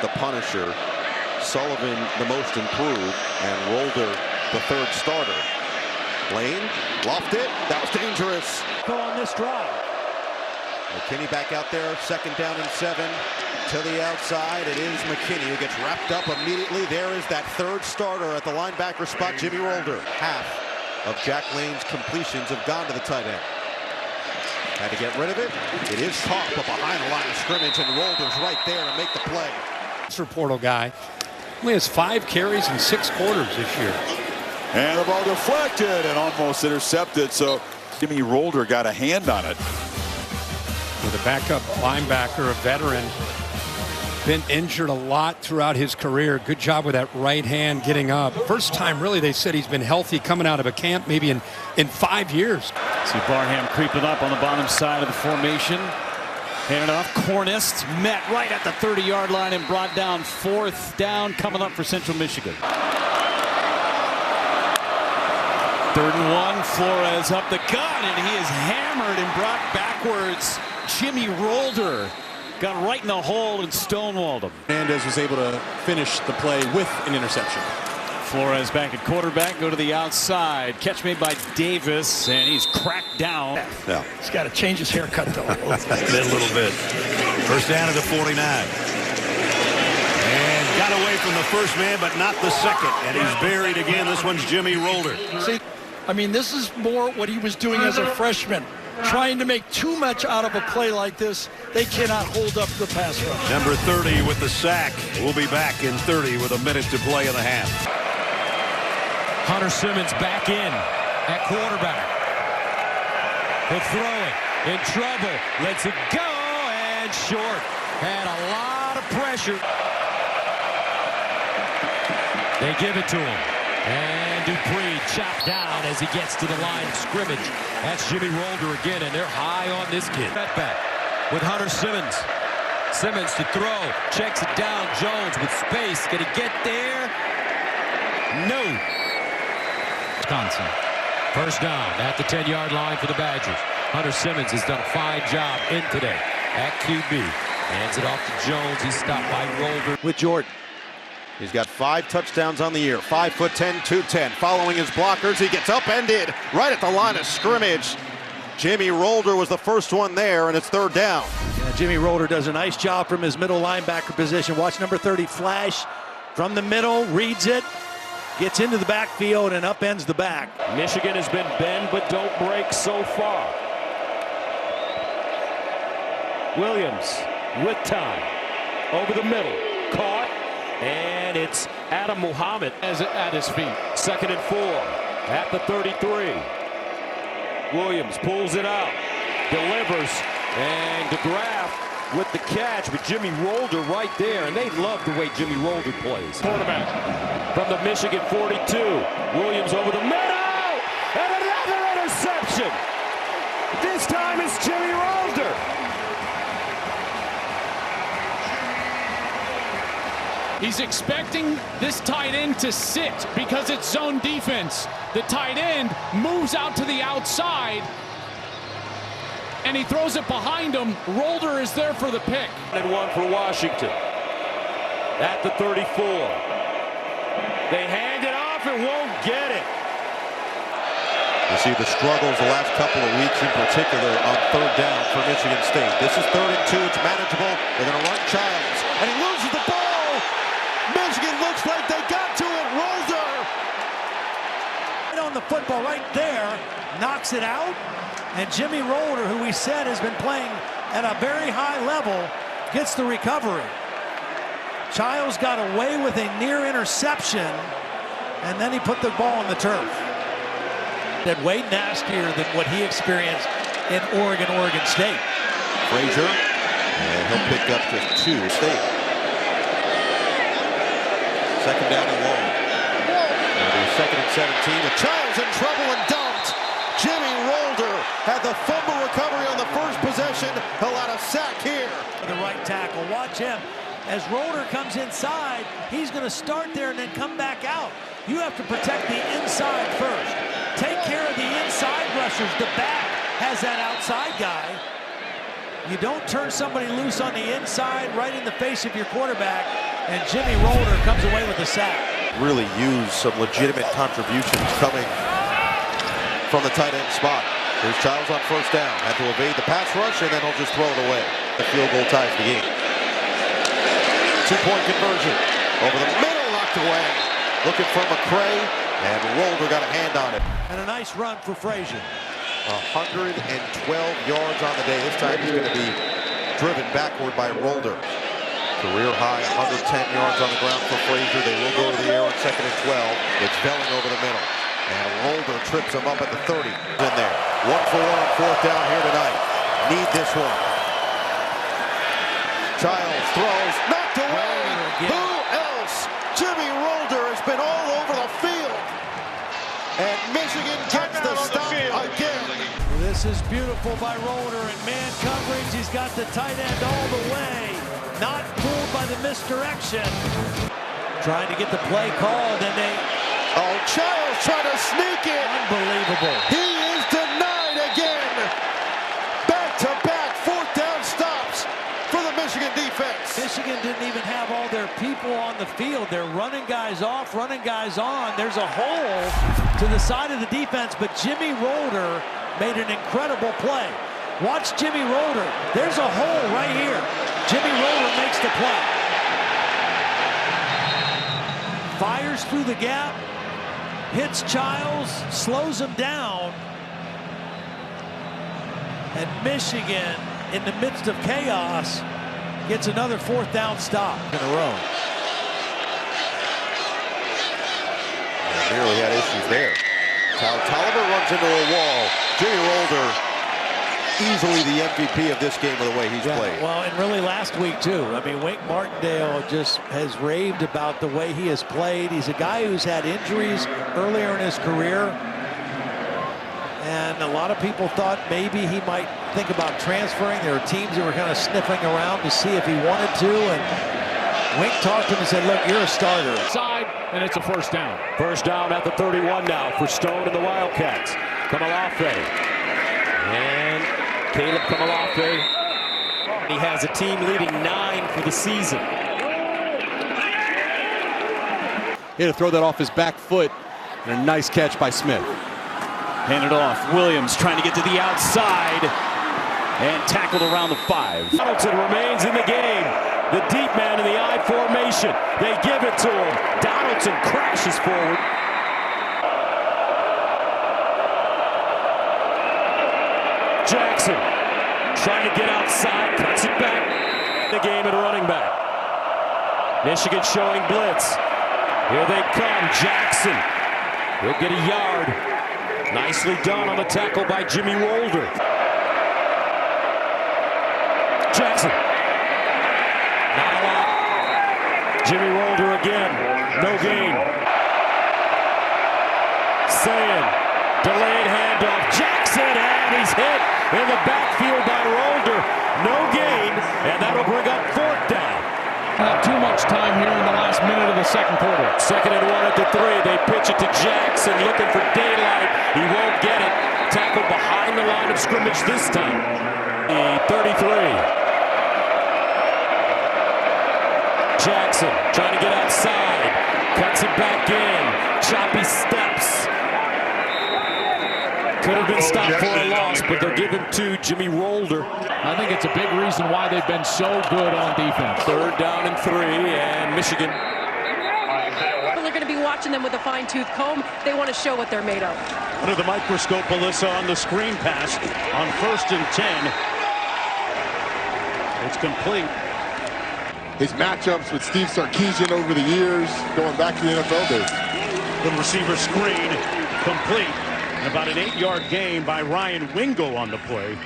the Punisher, Sullivan the most improved, and Rolder the third starter. Lane lofted it. That was dangerous. Go on this drive. McKinney back out there, second down and 7. To the outside, it is McKinney who gets wrapped up immediately. There is that third starter at the linebacker spot, Jimmy Rolder. Half of Jack Lane's completions have gone to the tight end. Had to get rid of it. It is caught, but behind the line of scrimmage, and Rolder's right there to make the play. Transfer portal guy only has 5 carries in 6 quarters this year. And the ball deflected and almost intercepted, so Jimmy Rolder got a hand on it. With a backup linebacker, a veteran, been injured a lot throughout his career. Good job with that right hand getting up. First time, really, they said he's been healthy coming out of a camp maybe in 5 years. See Barham creeping up on the bottom side of the formation. Handed off, Cornist met right at the 30-yard line and brought down 4th down coming up for Central Michigan. 3rd and 1, Flores up the gun, and he is hammered and brought backwards. Jimmy Rolder got right in the hole and stonewalled him. Hernandez was able to finish the play with an interception. Flores back at quarterback, go to the outside. Catch made by Davis, and he's cracked down. Yeah. He's got to change his haircut, though. A little bit. First down at the 49. And got away from the first man, but not the second. And he's buried again. This one's Jimmy Rolder. See, I mean, this is more what he was doing as a freshman. Trying to make too much out of a play like this. They cannot hold up the pass rush. Number 30 with the sack. We'll be back in 30 with a minute to play in the half. Hunter Simmons back in at quarterback. He'll throw it. In trouble. Lets it go. And short. Had a lot of pressure. They give it to him. And Dupree chopped down as he gets to the line of scrimmage. That's Jimmy Rolder again, and they're high on this kid. Back with Hunter Simmons. Simmons to throw. Checks it down. Jones with space. Can he get there? No. Wisconsin. First down at the 10-yard line for the Badgers. Hunter Simmons has done a fine job in today at QB. Hands it off to Jones. He's stopped by Rolder. With Jordan. He's got 5 touchdowns on the year. 5'10", 210. Following his blockers, he gets upended right at the line of scrimmage. Jimmy Rolder was the first one there, and it's 3rd down. Yeah, Jimmy Rolder does a nice job from his middle linebacker position. Watch number 30 flash from the middle, reads it, gets into the backfield, and upends the back. Michigan has been bend but don't break so far. Williams with time. Over the middle. Caught. And it's Adam Muhammad at his feet. 2nd and 4 at the 33. Williams pulls it out, delivers, and DeGraff with the catch with Jimmy Rolder right there. And they love the way Jimmy Rolder plays. Quarterback from the Michigan 42. Williams over the middle, and another interception. This time it's Jimmy Rolder. He's expecting this tight end to sit because it's zone defense. The tight end moves out to the outside, and he throws it behind him. Rolder is there for the pick. And 1 for Washington. At the 34. They hand it off and won't get it. You see the struggles the last couple of weeks in particular on 3rd down for Michigan State. This is 3rd and 2. It's manageable. They're going to run Childs, and he loses the ball. Michigan looks like they got to it. Rolder On the football right there, knocks it out. And Jimmy Rolder, who we said has been playing at a very high level, gets the recovery. Childs got away with a near interception, and then he put the ball on the turf. That way nastier than what he experienced in Oregon State. Frazier, and he'll pick up just 2. State. 2nd down and long. 2nd and 17 with Childs in trouble and dumped. Jimmy Rolder had the fumble recovery on the first possession. He'll have a sack here. The right tackle. Watch him. As Rolder comes inside, he's going to start there and then come back out. You have to protect the inside first. Take care of the inside rushers. The back has that outside guy. You don't turn somebody loose on the inside right in the face of your quarterback. and Jimmy Rolder comes away with the sack. Really used some legitimate contributions coming from the tight end spot. Here's Childs on first down. Had to evade the pass rush, and then he'll just throw it away. The field goal ties the game. 2-point conversion. Over the middle, knocked away. Looking for McCray, and Rolder got a hand on it. And a nice run for Frazier. 112 yards on the day. This time he's going to be driven backward by Rolder. Career high 110 yards on the ground for Frazier. They will go to the air on 2nd and 12. It's Velling over the middle. And Rolder trips him up at the 30. In there. 1 for 1 on 4th down here tonight. Need this one. Childs throws. Knocked away. Who else? Jimmy Rolder has been all over the field. And Michigan gets the stop again. This is beautiful by Rolder in man coverage. He's got the tight end all the way. Not fooled by the misdirection. Trying to get the play called, and they... Oh, Childs trying to sneak in. Unbelievable. He is denied again. Back-to-back 4th down stops for the Michigan defense. Michigan didn't even have all their people on the field. They're running guys off, running guys on. There's a hole to the side of the defense, but Jimmy Rolder made an incredible play. Watch Jimmy Rolder. There's a hole right here. Jimmy Rolder makes the play. Fires through the gap, hits Childs, slows him down. And Michigan, in the midst of chaos, gets another 4th down stop in a row. Nearly had issues there. Tolliver runs into a wall. Jimmy Rolder, easily the MVP of this game with the way he's played. Well, and really last week too. I mean, Wink Martindale just has raved about the way he has played. He's a guy who's had injuries earlier in his career. And a lot of people thought maybe he might think about transferring. There were teams that were kind of sniffing around to see if he wanted to. And Wink talked to him and said, look, you're a starter. Side, and it's a 1st down. 1st down at the 31 now for Stone and the Wildcats. Kamalafe. And Caleb Kamalafe. He has a team leading 9 for the season. He had to throw that off his back foot. And a nice catch by Smith. Handed off. Williams trying to get to the outside. And tackled around the 5. Donaldson remains in the game. The deep man in the I formation. They give it to him. Donaldson crashes forward. Jackson trying to get outside, cuts it back. The game at running back. Michigan showing blitz. Here they come. Jackson will get a yard. Nicely done on the tackle by Jimmy Rolder. Jackson. Not a lot. Jimmy Rolder again. No gain. Sayin. Delayed handoff. Jackson, and he's hit in the backfield by Rolder. No gain, and that'll bring up 4th down. Not too much time here in the last minute of the 2nd quarter. 2nd and 1 at the 3. They pitch it to Jackson, looking for daylight. He won't get it. Tackled behind the line of scrimmage this time. 33. Jackson trying to get outside. Cuts it back in. Choppy steps. Could have been stopped for a loss, but they're given to Jimmy Rolder. I think it's a big reason why they've been so good on defense. 3rd down and 3, and Michigan. They're going to be watching them with a fine-tooth comb. They want to show what they're made of. Under the microscope, Alyssa, on the screen pass on 1st and 10. It's complete. His matchups with Steve Sarkisian over the years, going back to the NFL days. The receiver screen complete. And about an 8-yard gain by Ryan Wingo on the play.